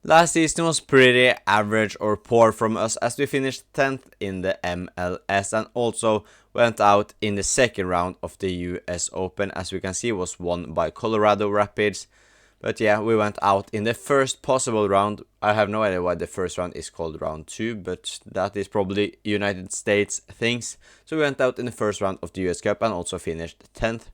Last season was pretty average or poor from us as we finished 10th in the MLS and also went out in the second round of the US Open, as we can see was won by Colorado Rapids. But yeah, we went out in the first possible round. I have no idea why the first round is called round 2, but that is probably United States things. So we went out in the first round of the US Cup and also finished 10th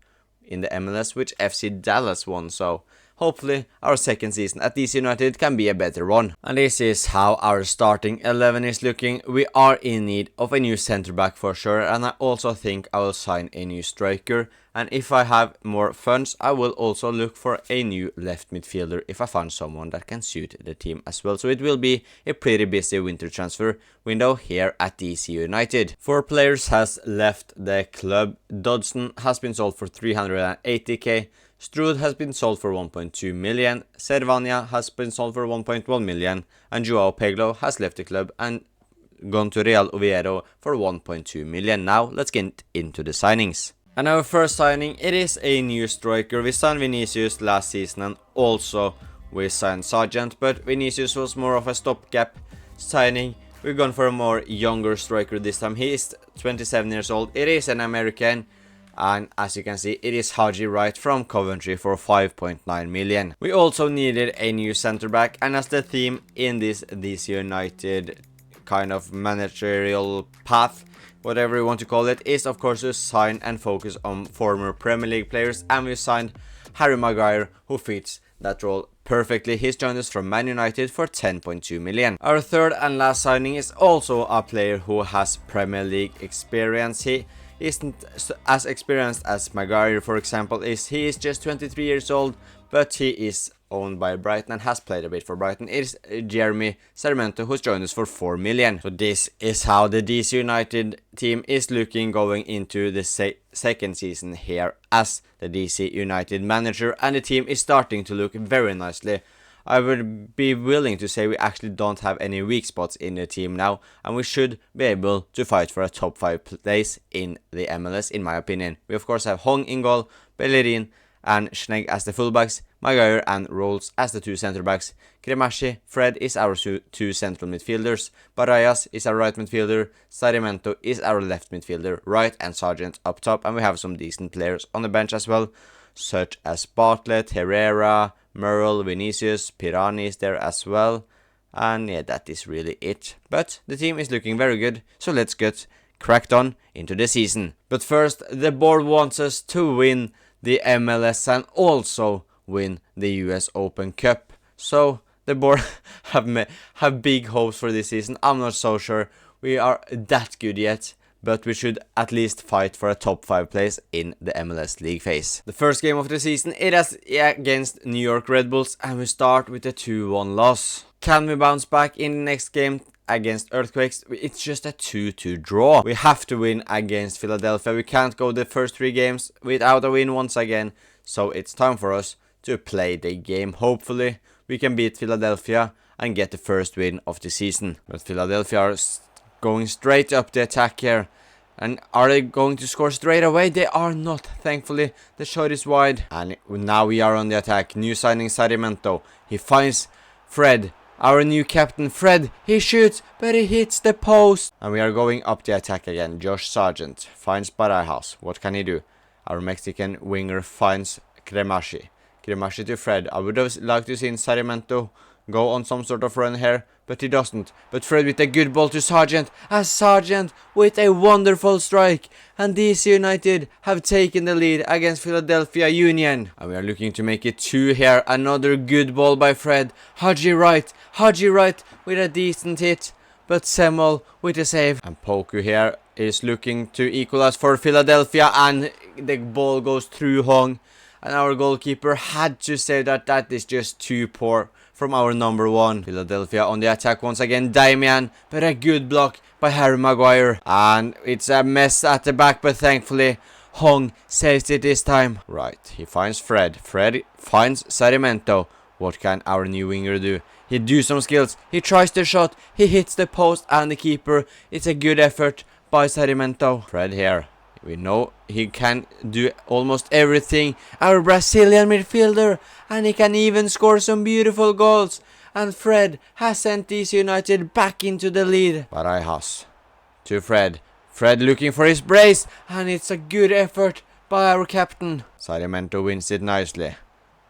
in the MLS, which FC Dallas won. So hopefully our second season at DC United can be a better one. And this is how our starting 11 is looking. We are in need of a new centre back for sure, and I also think I will sign a new striker. And if I have more funds, I will also look for a new left midfielder if I find someone that can suit the team as well. So it will be a pretty busy winter transfer window here at DC United. 4 players has left the club. Dodson has been sold for 380k. Stroud has been sold for 1.2 million, Servania has been sold for 1.1 million, and Joao Peglo has left the club and gone to Real Oviedo for 1.2 million. Now let's get into the signings. And our first signing, it is a new striker. We signed Vinicius last season and also we signed Sargent, but Vinicius was more of a stopgap signing. We're going for a more younger striker this time. He is 27 years old. It is an American. And as you can see, it is Haji Wright from Coventry for 5.9 million. We also needed a new centre back, and as the theme in this DC United kind of managerial path, whatever you want to call it, is of course to sign and focus on former Premier League players, and we signed Harry Maguire, who fits that role perfectly. He's joined us from Man United for 10.2 million. Our third and last signing is also a player who has Premier League experience. He isn't as experienced as Maguire, for example, is. He is just 23 years old, but he is owned by Brighton and has played a bit for Brighton. It is Jeremy Sarmiento, who's joined us for 4 million. So this is how the DC United team is looking going into the second season here as the DC United manager, and the team is starting to look very nicely. I would be willing to say we actually don't have any weak spots in the team now, and we should be able to fight for a top 5 place in the MLS, in my opinion. We of course have Hong in goal, Bellerin and Schnegg as the fullbacks, Maguire and Rolls as the 2 centre-backs, Cremachi, Fred is our 2 central midfielders, Barayas is our right midfielder, Sarmiento is our left midfielder, Wright and Sargent up top, and we have some decent players on the bench as well, such as Bartlett, Herrera, Merle, Vinicius, Pirani is there as well. And yeah, that is really it. But the team is looking very good, so let's get cracked on into the season. But first, the board wants us to win the MLS and also win the US Open Cup. So the board have big hopes for this season. I'm not so sure we are that good yet, but we should at least fight for a top 5 place in the MLS League phase. The first game of the season, it is against New York Red Bulls, and we start with a 2-1 loss. Can we bounce back in the next game against Earthquakes? It's just a 2-2 draw. We have to win against Philadelphia. We can't go the first 3 games without a win once again, so it's time for us to play the game. Hopefully we can beat Philadelphia and get the first win of the season. But Philadelphia are going straight up the attack here. And are they going to score straight away? They are not, thankfully. The shot is wide. And now we are on the attack. New signing Sarmiento. He finds Fred, our new captain. Fred, he shoots, but he hits the post. And we are going up the attack again. Josh Sargent finds Barajas. What can he do? Our Mexican winger finds Cremachi. Cremachi to Fred. I would have liked to see Sarmiento go on some sort of run here, but he doesn't. But Fred with a good ball to Sargent, as Sargent with a wonderful strike, and DC United have taken the lead against Philadelphia Union. And we are looking to make it 2 here. Another good ball by Fred. Haji Wright with a decent hit, but Semmel with a save. And Poku here is looking to equalize for Philadelphia, and the ball goes through Hong, and our goalkeeper had to say that that is just too poor from our number 1. Philadelphia on the attack once again. Damian, but a good block by Harry Maguire. And it's a mess at the back, but thankfully Hong saves it this time. Right, he finds Fred. Fred finds Sarmiento. What can our new winger do? He do some skills. He tries the shot. He hits the post and the keeper. It's a good effort by Sarmiento. Fred here. We know he can do almost everything. Our Brazilian midfielder. And he can even score some beautiful goals. and Fred has sent DC United back into the lead. Barajas to Fred. Fred looking for his brace, and it's a good effort by our captain. Sarmiento wins it nicely.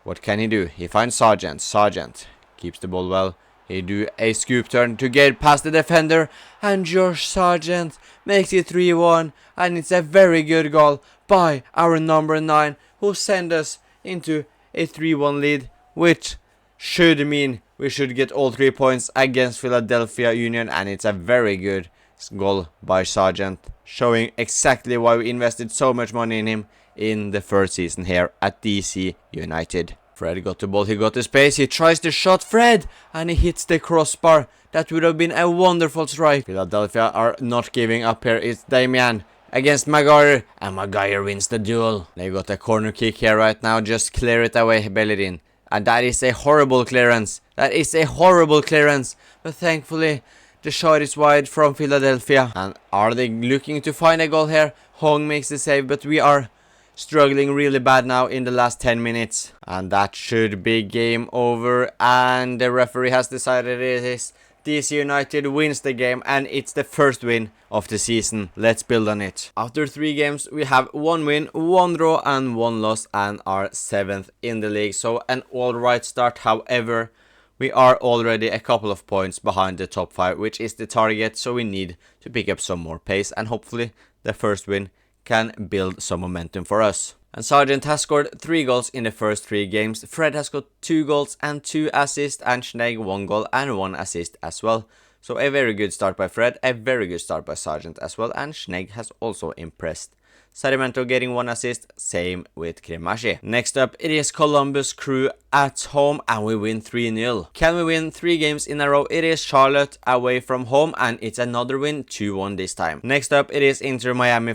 What can he do? He finds Sargent. Sargent keeps the ball well. He do a scoop turn to get past the defender, and Josh Sargent makes it 3-1, and it's a very good goal by our number 9, who send us into a 3-1 lead, which should mean we should get all 3 points against Philadelphia Union, and it's a very good goal by Sargent, showing exactly why we invested so much money in him in the first season here at DC United. Fred got the ball, he got the space, he tries to shot Fred, and he hits the crossbar. That would have been a wonderful strike. Philadelphia are not giving up here. It's Damian against Maguire, and Maguire wins the duel. They got a corner kick here right now, just clear it away, Bellerin. And that is a horrible clearance. That is a horrible clearance. But thankfully, the shot is wide from Philadelphia. And are they looking to find a goal here? Hong makes the save, but we are struggling really bad now in the last 10 minutes. And that should be game over. And the referee has decided it is DC United wins the game, and it's the first win of the season. Let's build on it. After 3 games, we have 1 win, 1 draw and 1 loss, and are 7th in the league. So an alright start. However, we are already a couple of points behind the top 5, which is the target. So we need to pick up some more pace, and hopefully the first win can build some momentum for us. And Sargent has scored 3 goals in the first 3 games. Fred has got 2 goals and 2 assists, and Schnegg 1 goal and 1 assist as well. So a very good start by Fred, a very good start by Sargent as well, and Schnegg has also impressed. Sarmiento getting 1 assist, same with Kremashi. Next up, it is Columbus Crew at home, and we win 3-0. Can we win 3 games in a row? It is Charlotte away from home, and it's another win, 2-1 this time. Next up, it is Inter Miami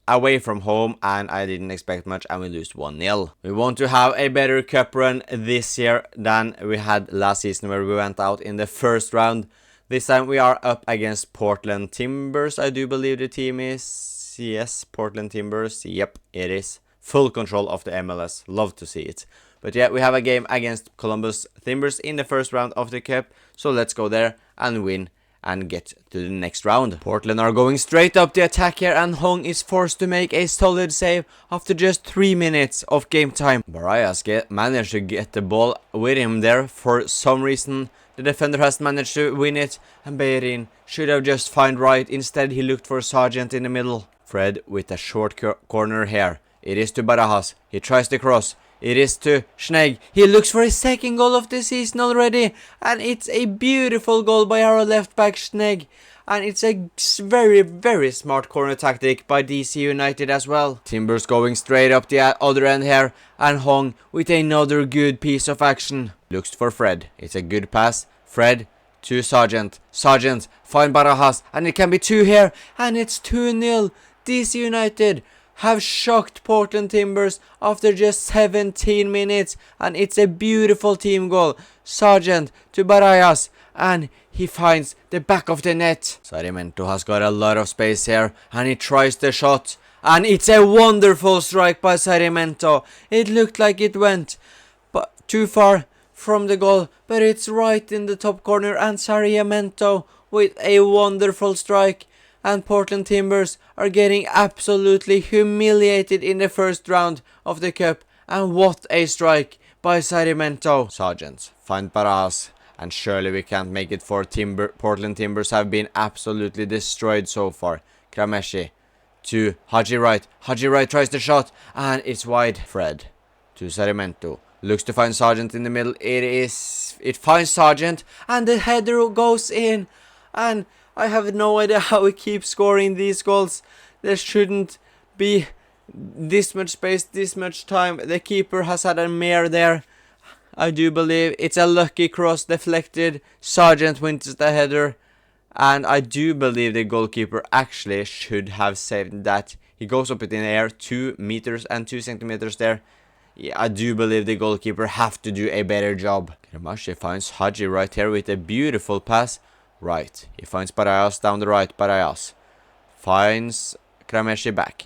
away from home, and I didn't expect much, and we lose 1-0. We want to have a better cup run this year than we had last season, where we went out in the first round. This time we are up against Portland Timbers, I do believe the team is. Yes, Portland Timbers. Yep, it is. Full control of the MLS. Love to see it. But yeah, we have a game against Columbus Timbers in the first round of the cup, so let's go there and win and get to the next round. Portland are going straight up the attack here, and Hong is forced to make a solid save after just 3 minutes of game time. Barajas managed to get the ball with him there. For some reason, the defender has managed to win it, and Bellerin should have just found right. Instead, he looked for Sargent in the middle. Fred with a short corner here. It is to Barajas. He tries to cross. It is to Schnegg. He looks for his 2nd goal of the season already. And it's a beautiful goal by our left back Schnegg. And it's a very, very smart corner tactic by DC United as well. Timbers going straight up the other end here. And Hong with another good piece of action. Looks for Fred. It's a good pass. Fred to Sargent. Sargent find Barajas. And it can be 2 here. And it's 2-0. DC United have shocked Portland Timbers after just 17 minutes, and it's a beautiful team goal. Sargent to Barajas, and he finds the back of the net. Sarmiento has got a lot of space here, and he tries the shot, and it's a wonderful strike by Sarmiento. It looked like it went but too far from the goal, but it's right in the top corner, and Sarmiento with a wonderful strike. And Portland Timbers are getting absolutely humiliated in the first round of the cup. And what a strike by Sarmiento. Sargent find Barajas, and surely we can't make it for Portland Timbers have been absolutely destroyed so far. Krameshi to Haji Wright. Haji Wright tries the shot, and it's wide. Fred to Sarmiento. Looks to find Sargent in the middle. It finds Sargent, and the header goes in. And I have no idea how we keep scoring these goals. There shouldn't be this much space, this much time. The keeper has had a mare there. I do believe it's a lucky cross deflected. Sargent wins the header. And I do believe the goalkeeper actually should have saved that. He goes up in the air 2 meters and 2 centimeters there. Yeah, I do believe the goalkeeper have to do a better job. Kremashi finds Haji right here with a beautiful pass. Right, he finds Barajas down the right. Barajas finds Krameshi back.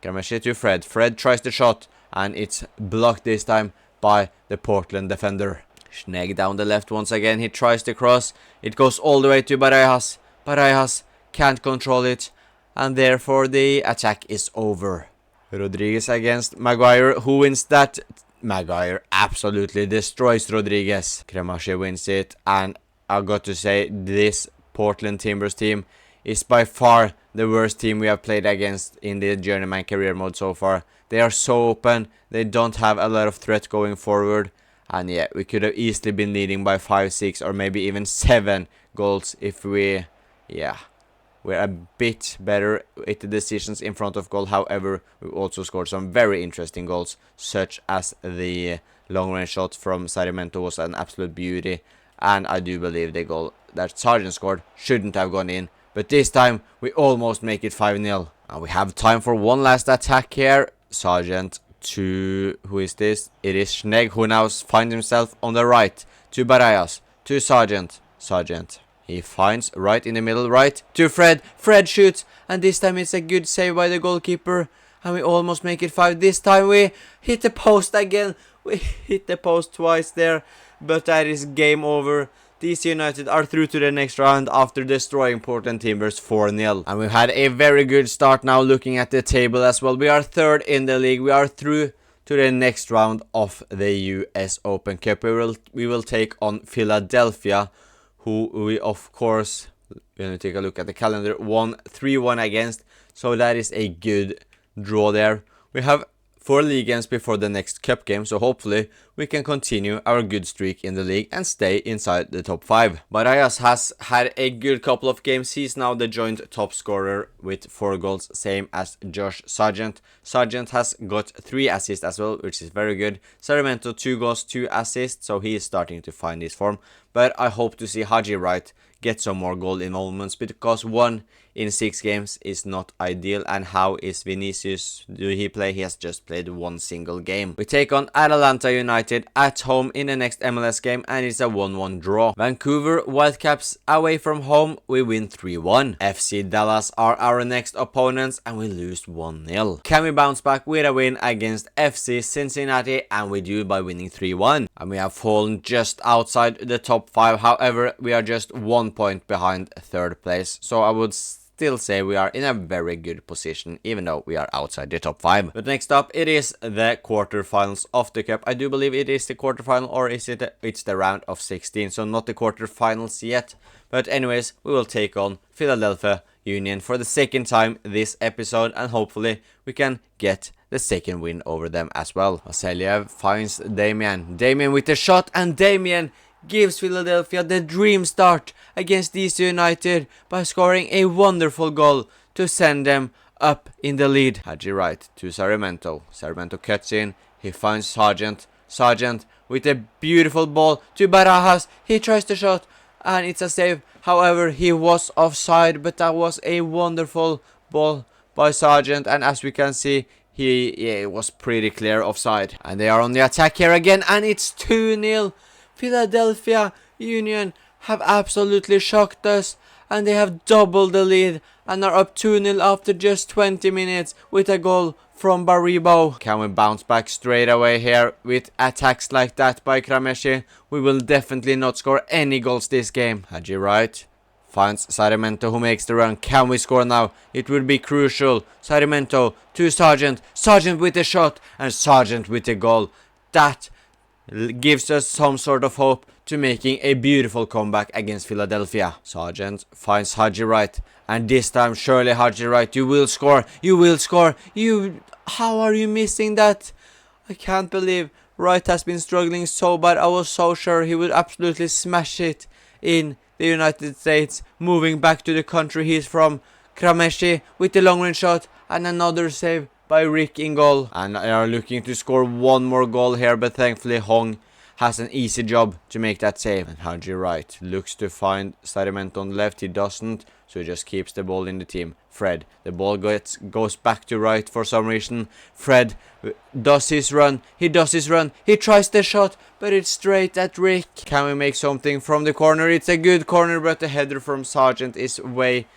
Krameshi to Fred. Fred tries the shot, and it's blocked this time by the Portland defender. Schnegg down the left once again. He tries to cross. It goes all the way to Barajas. Barajas can't control it. And therefore the attack is over. Rodriguez against Maguire. Who wins that? Maguire absolutely destroys Rodriguez. Cremache wins it. And I got to say, this Portland Timbers team is by far the worst team we have played against in the Journeyman career mode so far. They are so open. They don't have a lot of threat going forward. And yeah, we could have easily been leading by 5, 6 or maybe even 7 goals if we're a bit better with the decisions in front of goal. However, we also scored some very interesting goals, such as the long range shot from Sarmiento was an absolute beauty. And I do believe the goal that Sargent scored shouldn't have gone in. But this time, we almost make it 5-0. And we have time for one last attack here. Sargent to... who is this? It is Schnegg, who now finds himself on the right. To Barajas. To Sargent. Sargent. He finds right in the middle, right. To Fred. Fred shoots. And this time it's a good save by the goalkeeper. And we almost make it 5. This time we hit the post again. We hit the post twice there. But that is game over. DC United are through to the next round after destroying Portland Timbers 4-0. And we've had a very good start now looking at the table as well. We are 3rd in the league. We are through to the next round of the US Open Cup. We will take on Philadelphia, who we of course, when we take a look at the calendar, won 3-1 against. So that is a good draw there. We have 4 league games before the next cup game, so hopefully we can continue our good streak in the league and stay inside the top 5. Barajas has had a good couple of games. He's now the joint top scorer with 4 goals, same as Josh Sargent. Sargent has got 3 assists as well, which is very good. Sarmiento 2 goals, 2 assists, so he is starting to find his form. But I hope to see Haji Wright get some more goal involvements, because 1 in 6 games is not ideal. And how is Vinicius? Do he play? He has just played 1 single game. We take on Atlanta United at home in the next MLS game, and it's a 1-1 draw. Vancouver Whitecaps away from home, we win 3-1. FC Dallas are our next opponents, and we lose 1-0. Can we bounce back with a win against FC Cincinnati? And we do by winning 3-1. And we have fallen just outside the top 5. However, we are just 1 point behind 3rd place, so I would still say we are in a very good position, even though we are outside the top 5. But next up, it is the quarterfinals of the cup. I do believe it is the quarterfinal, or is it it's the round of 16, so not the quarterfinals yet. But anyways, we will take on Philadelphia Union for the 2nd time this episode, and hopefully we can get the 2nd win over them as well. Vasiliev finds Damian. Damian with a shot, and Damian gives Philadelphia the dream start against DC United by scoring a wonderful goal to send them up in the lead. Haji Wright to Sarmiento. Sarmiento cuts in. He finds Sargent. Sargent with a beautiful ball to Barajas. He tries the shot and it's a save. However, he was offside, but that was a wonderful ball by Sargent, and as we can see, he was pretty clear offside. And they are on the attack here again, and it's 2-0. Philadelphia Union have absolutely shocked us, and they have doubled the lead and are up 2-0 after just 20 minutes with a goal from Baribo. Can we bounce back straight away here with attacks like that by Krameshi? We will definitely not score any goals this game. Haji Wright finds Sarmiento, who makes the run. Can we score now? It would be crucial. Sarmiento to Sargent. Sargent with a shot and Sargent with a goal. That gives us some sort of hope to making a beautiful comeback against Philadelphia. Sargent finds Haji Wright, and this time surely Haji Wright, you will score. You will score. How are you missing that? I can't believe Wright has been struggling so bad. I was so sure he would absolutely smash it in the United States, moving back to the country he's from. Krameshi with the long range shot and another save by Rick in goal. And they are looking to score one more goal here, but thankfully Hong has an easy job to make that save. And Haji Wright looks to find Sarmiento on the left. He doesn't, so he just keeps the ball in the team. Fred, the ball goes back to Wright for some reason. Fred does his run. He does his run. He tries the shot, but it's straight at Rick. Can we make something from the corner? It's a good corner, but the header from Sargent is way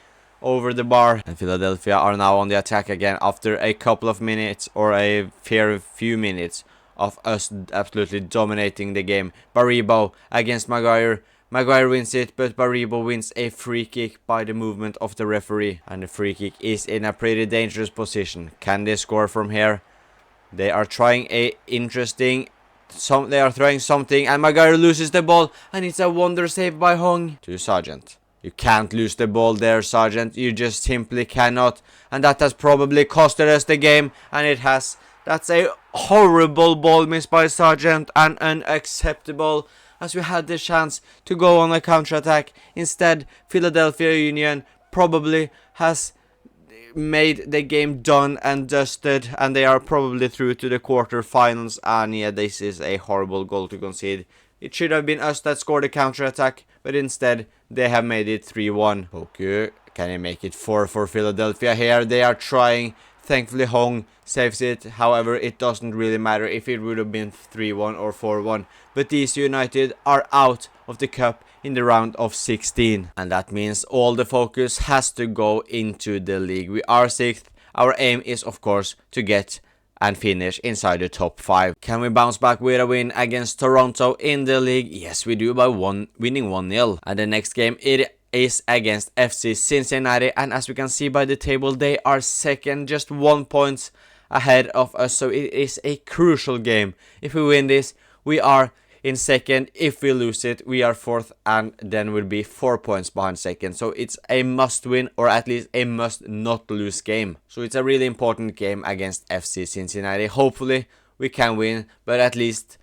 over the bar. And Philadelphia are now on the attack again after a couple of minutes, or a fair few minutes of us absolutely dominating the game. Baribo against Maguire. Maguire wins it, but Baribo wins a free kick by the movement of the referee. And the free kick is in a pretty dangerous position. Can they score from here? They are trying a interesting... they are throwing something, and Maguire loses the ball, and it's a wonder save by Hong to Sargent. You can't lose the ball there, Sargent. You just simply cannot. And that has probably costed us the game, and it has. That's a horrible ball miss by Sargent and unacceptable, as we had the chance to go on a counter-attack. Instead, Philadelphia Union probably has made the game done and dusted, and they are probably through to the quarterfinals. And yeah, this is a horrible goal to concede. It should have been us that scored the counter-attack, but instead they have made it 3-1. Okay, can he make it 4 for Philadelphia here? They are trying. Thankfully Hong saves it. However, it doesn't really matter if it would have been 3-1 or 4-1. But DC United are out of the cup in the round of 16. And that means all the focus has to go into the league. We are 6th. Our aim is, of course, to get and finish inside the top 5. Can we bounce back with a win against Toronto in the league? Yes, we do, by winning 1-0. And the next game, it is against FC Cincinnati. And as we can see by the table, they are second, just 1 point ahead of us. So it is a crucial game. If we win this, we are in second. If we lose it, we are 4th, and then we'll be 4 points behind second. So it's a must win, or at least a must not lose game. So it's a really important game against FC Cincinnati. Hopefully we can win, but at least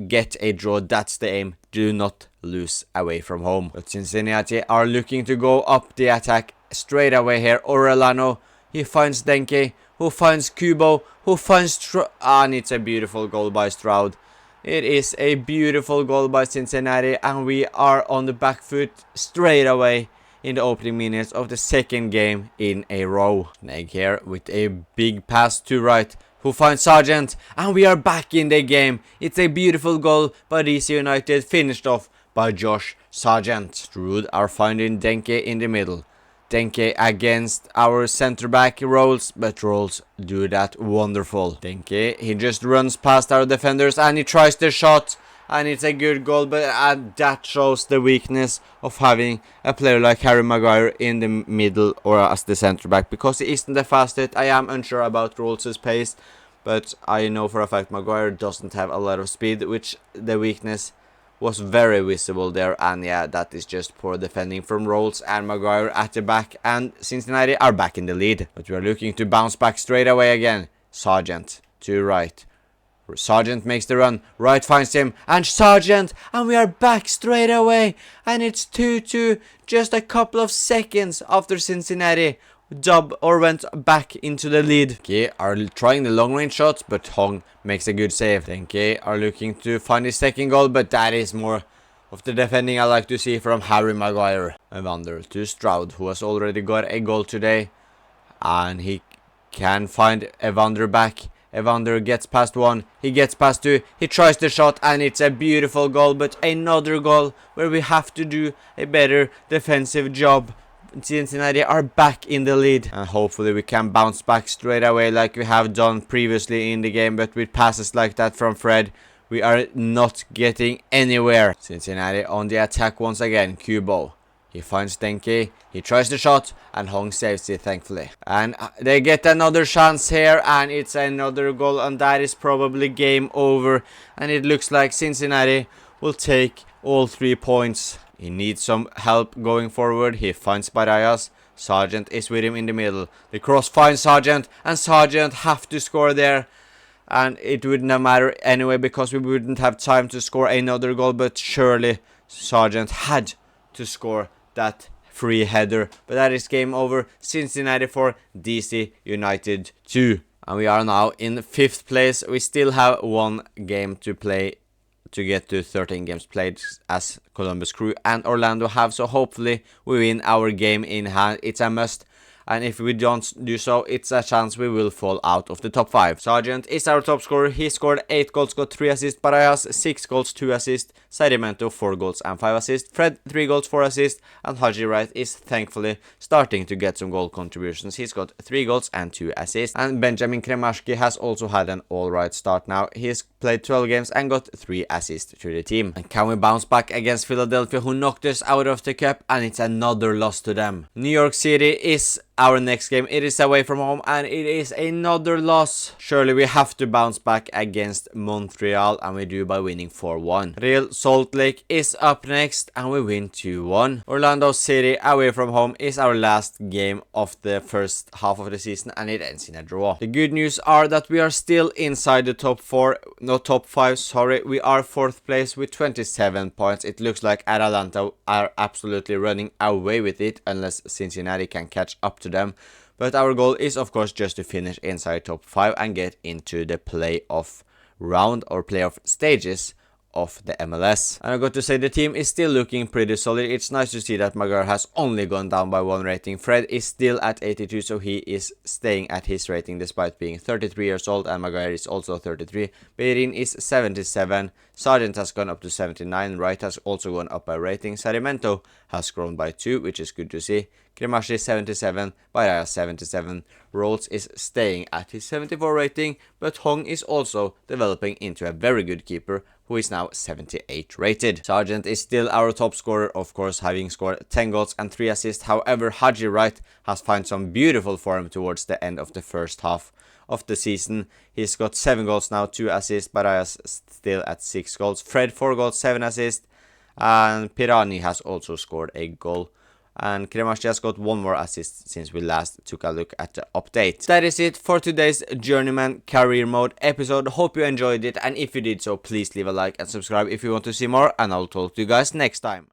get a draw. That's the aim. Do not lose away from home. But Cincinnati are looking to go up the attack straight away here. Orellano, he finds Denke, who finds Kubo, who finds and it's a beautiful goal by Stroud. It is a beautiful goal by Cincinnati, and we are on the back foot straight away in the opening minutes of the second game in a row. Neg here with a big pass to right, who finds Sargent, and we are back in the game. It's a beautiful goal by DC United, finished off by Josh Sargent. Stroud are finding Denke in the middle. Denke against our centre back Rolls, but Rolls do that wonderful. Denke, he just runs past our defenders and he tries the shot, and it's a good goal, but that shows the weakness of having a player like Harry Maguire in the middle or as the centre back, because he isn't the fastest. I am unsure about Rolls' pace, but I know for a fact Maguire doesn't have a lot of speed, which the weakness was very visible there. And yeah, that is just poor defending from Rolls and Maguire at the back, and Cincinnati are back in the lead. But we are looking to bounce back straight away again. Sargent to right. Sargent makes the run. Right finds him, and Sargent, and we are back straight away. And it's 2-2, just a couple of seconds after Cincinnati went back into the lead. Okay, are trying the long range shots, but Hong makes a good save. Denke are looking to find his second goal, but that is more of the defending I like to see from Harry Maguire. Evander to Stroud, who has already got a goal today, and he can find Evander back. Evander gets past one, he gets past two, he tries the shot, and it's a beautiful goal, but another goal where we have to do a better defensive job. Cincinnati are back in the lead, and hopefully we can bounce back straight away like we have done previously in the game. But with passes like that from Fred, we are not getting anywhere. Cincinnati on the attack once again. Kubo, he finds Denke, he tries the shot, and Hong saves it thankfully. And they get another chance here, and it's another goal, and that is probably game over. And it looks like Cincinnati will take all 3 points. He needs some help going forward. He finds Barayas. Sargent is with him in the middle. The cross finds Sargent, and Sargent have to score there. And it wouldn't have mattered anyway, because we wouldn't have time to score another goal. But surely Sargent had to score that free header. But that is game over. Cincinnati 4, DC United 2. And we are now in 5th place. We still have 1 game to play to get to 13 games played, as Columbus Crew and Orlando have. So hopefully we win our game in hand. It's a must. and if we don't do so, it's a chance we will fall out of the top 5. Sargent is our top scorer. He scored 8 goals, got 3 assists. Barayas 6 goals, 2 assists. Sedimento 4 goals and 5 assists. Fred 3 goals, 4 assists. And Haji Wright is thankfully starting to get some goal contributions. He's got 3 goals and 2 assists. And Benjamin Kremashki has also had an alright start now. He's played 12 games and got 3 assists to the team. And can we bounce back against Philadelphia, who knocked us out of the cup, and it's another loss to them. New York City is our next game. It is away from home and it is another loss. Surely we have to bounce back against Montreal, and we do by winning 4-1. Real Salt Lake is up next and we win 2-1. Orlando City away from home is our last game of the first half of the season, and it ends in a draw. The good news are that we are still inside the top 5, sorry. We are 4th place with 27 points. It looks like Atalanta are absolutely running away with it unless Cincinnati can catch up to them. But our goal is of course just to finish inside top 5 and get into the playoff round or playoff stages of the MLS. And I got to say, the team is still looking pretty solid. It's nice to see that Maguire has only gone down by 1 rating. Fred is still at 82, so he is staying at his rating despite being 33 years old, and Maguire is also 33. Beirin is 77. Sargent has gone up to 79. Wright has also gone up by rating. Sedimento has grown by 2, which is good to see. Kremashi 77, Baraya 77. Rolls is staying at his 74 rating, but Hong is also developing into a very good keeper, who is now 78 rated. Sargent is still our top scorer, of course, having scored 10 goals and 3 assists. However, Haji Wright has found some beautiful form towards the end of the first half of the season. He's got 7 goals now, 2 assists. Baraya's still at 6 goals. Fred 4 goals, 7 assists. And Pirani has also scored a goal. And Kremashi has got 1 more assist since we last took a look at the update. That is it for today's Journeyman Career Mode episode. Hope you enjoyed it, and if you did so, please leave a like and subscribe if you want to see more, and I'll talk to you guys next time.